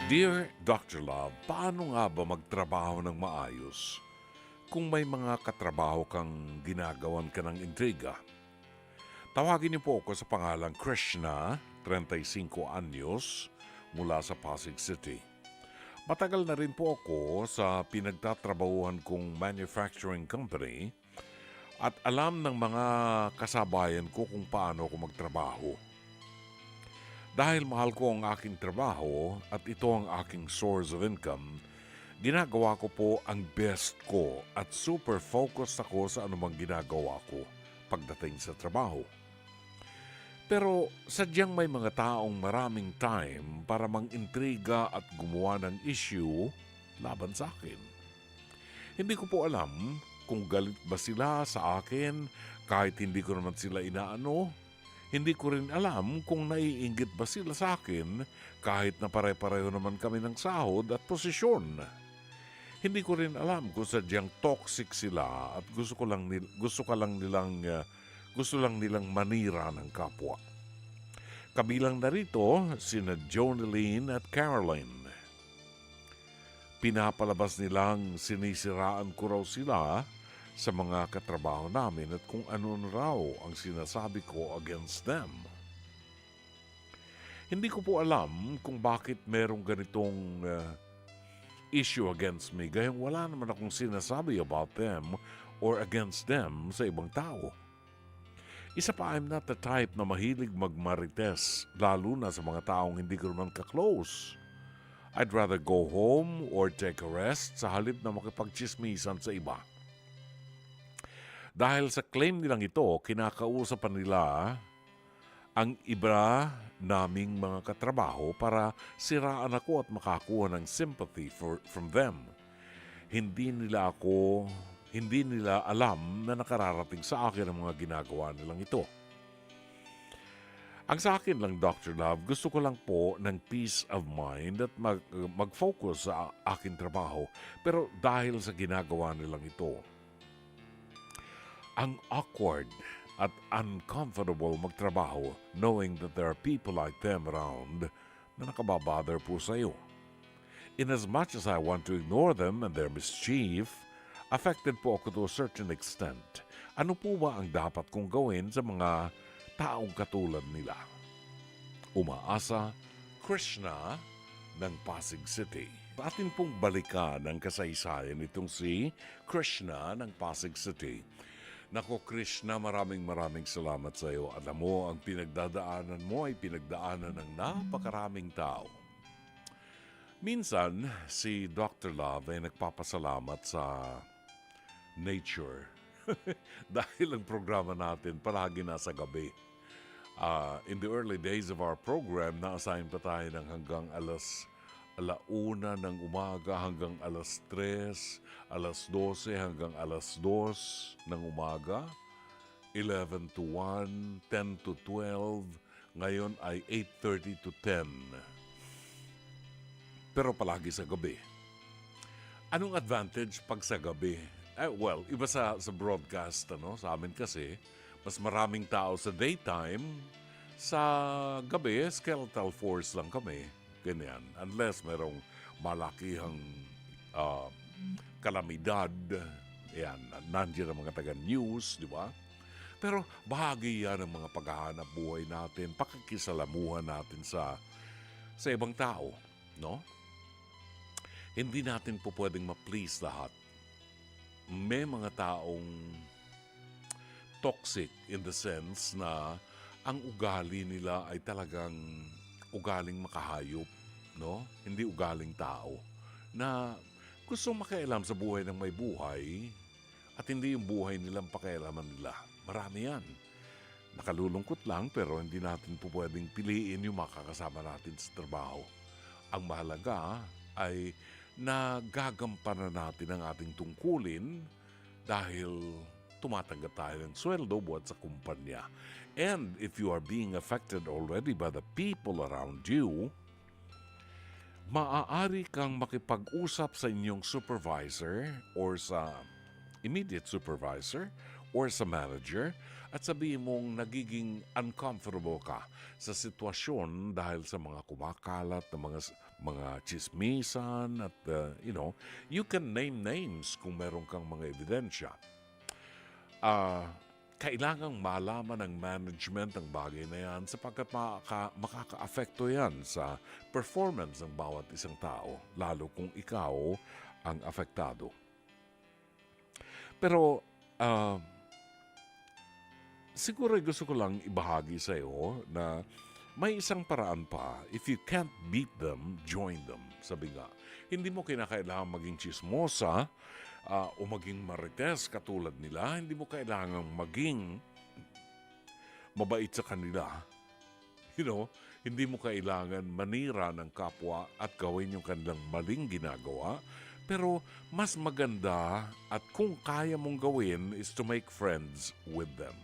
Dear Dr. Love, paano nga ba magtrabaho ng maayos kung may mga katrabaho kang ginagawan ka ng intriga? Tawagin niyo po ako sa pangalang Krishna, 35 anyos, mula sa Pasig City. Matagal na rin po ako sa pinagtatrabahuhan kong manufacturing company at alam ng mga kasabayan ko kung paano ako magtrabaho. Dahil mahal ko ang aking trabaho at ito ang aking source of income, ginagawa ko po ang best ko at super focused ako sa anumang ginagawa ko pagdating sa trabaho. Pero sadyang may mga taong maraming time para mang-intriga at gumawa ng issue laban sa akin. Hindi ko po alam kung galit ba sila sa akin kahit hindi ko naman sila inaano. Hindi ko rin alam kung naiinggit ba sila sa akin kahit na pare-pareho naman kami ng sahod at posisyon. Hindi ko rin alam kung sadyang toxic sila at gusto lang nilang manira ng kapwa. Kabilang na rito sina Jonalyn at Caroline. Pinapalabas nilang sinisiraan ko raw sila sa mga katrabaho namin at kung ano raw ang sinasabi ko against them. Hindi ko po alam kung bakit merong ganitong issue against me gayong wala naman akong sinasabi about them or against them sa ibang tao. Isa pa, I'm not the type na mahilig magmarites, lalo na sa mga taong hindi ko naman ka-close. I'd rather go home or take a rest sa halip na makipagchismisan sa iba. Dahil sa claim nilang ito, kinakausapan nila ang iba naming mga katrabaho para siraan ako at makakuha ng sympathy from them. Hindi nila alam na nakararating sa akin ang mga ginagawa nilang ito. Ang sa akin lang, Dr. Love, gusto ko lang po ng peace of mind at mag-focus sa aking trabaho. Pero dahil sa ginagawa nilang ito, ang awkward at uncomfortable magtrabaho knowing that there are people like them around na nakababother po sa iyo. In as much as I want to ignore them and their mischief, affected po ako to a certain extent. Ano po ba ang dapat kong gawin sa mga taong katulad nila? Umaasa, Krishna ng Pasig City. Atin pong balikan ang kasaysayan nitong si Krishna ng Pasig City. Nako Krishna, maraming salamat sa iyo. Alam mo, ang pinagdadaanan mo ay pinagdaanan ng napakaraming tao. Minsan, si Dr. Love ay nagpapasalamat sa nature. Dahil ang programa natin palagi nasa gabi. In the early days of our program, na-assign pa tayo ng hanggang alauna ng umaga hanggang alas 3, alas 12 hanggang alas 2 ng umaga, 11 to 1, 10 to 12, ngayon ay 8:30 to 10. Pero palagi sa gabi. Anong advantage pag sa gabi? Well, iba sa broadcast, sa amin kasi, mas maraming tao sa daytime, sa gabi, skeletal force lang kami. Ganyan. Unless merong malakihang kalamidad, yan, nandiyan ang mga taga-news, di ba? Pero bahagi yan ng mga paghahanap buhay natin, pakikisalamuhan natin sa ibang tao, no? Hindi natin po pwedeng ma-please lahat. May mga taong toxic in the sense na ang ugali nila ay talagang ugaling makahayop, no? Hindi ugaling tao na gusto makialam sa buhay ng may buhay at hindi yung buhay nilang pakialaman nila. Marami yan. Nakalulungkot lang pero hindi natin po pwedeng piliin yung makakasama natin sa trabaho. Ang mahalaga ay nagagampanan natin ang ating tungkulin dahil tumatanggap tayo ng sweldo buhat sa kumpanya. And if you are being affected already by the people around you, maaari kang makipag-usap sa inyong supervisor or sa immediate supervisor or sa manager at sabihin mong nagiging uncomfortable ka sa sitwasyon dahil sa mga kumakalat na mga mga chismisan at, you can name names kung meron kang mga ebidensya. Kailangang malaman ng management ang bagay na yan sapagkat makaka-apekto yan sa performance ng bawat isang tao, lalo kung ikaw ang apektado. Pero siguro gusto ko lang ibahagi sa iyo na may isang paraan pa. If you can't beat them, join them. Sabi nga, hindi mo kinakailangan maging chismosa o maging marites katulad nila. Hindi mo kailangan maging mabait sa kanila. Hindi mo kailangan manira ng kapwa at gawin yung kanilang maling ginagawa. Pero mas maganda at kung kaya mong gawin is to make friends with them.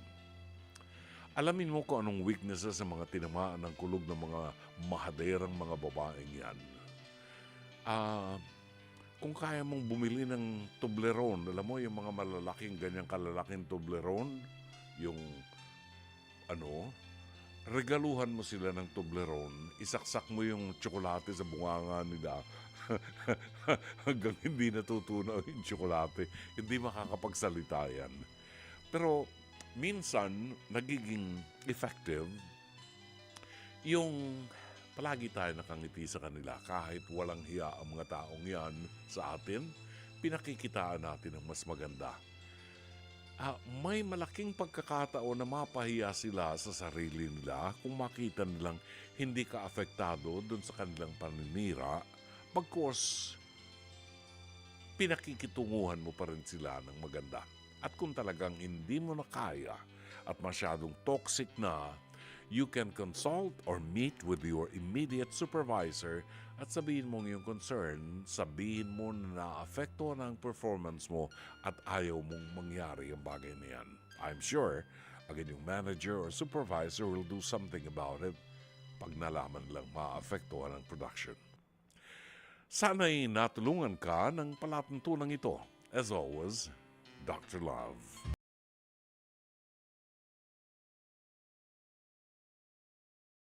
Alamin mo kung anong weaknesses sa mga tinamaan ng kulog ng mga mahaderang mga babaeng yan. Kung kaya mong bumili ng Toblerone, alam mo yung mga malalaking, ganyang kalalaking Toblerone, yung regaluhan mo sila ng Toblerone, isaksak mo yung tsokolate sa bunganga nila hanggang hindi natutunaw yung tsokolate, hindi makakapagsalita yan. Pero minsan, nagiging effective yung palagi tayo nakangiti sa kanila kahit walang hiya ang mga taong yan sa atin, pinakikitaan natin ang mas maganda. May malaking pagkakataon na mapahiya sila sa sarili nila kung makita nilang hindi ka apektado dun sa kanilang paninira, bagkus pinakikitunguhan mo pa rin sila ng maganda. At kung talagang hindi mo na kaya at masyadong toxic na, you can consult or meet with your immediate supervisor at sabihin mo yung concern, sabihin mo na naapektuhan ang performance mo at ayaw mong mangyari ang bagay na yan. I'm sure, again, yung manager or supervisor will do something about it pag nalaman lang maapektuhan ang production. Sana'y natulungan ka ng palatuntunan ito. As always, Dr. Love.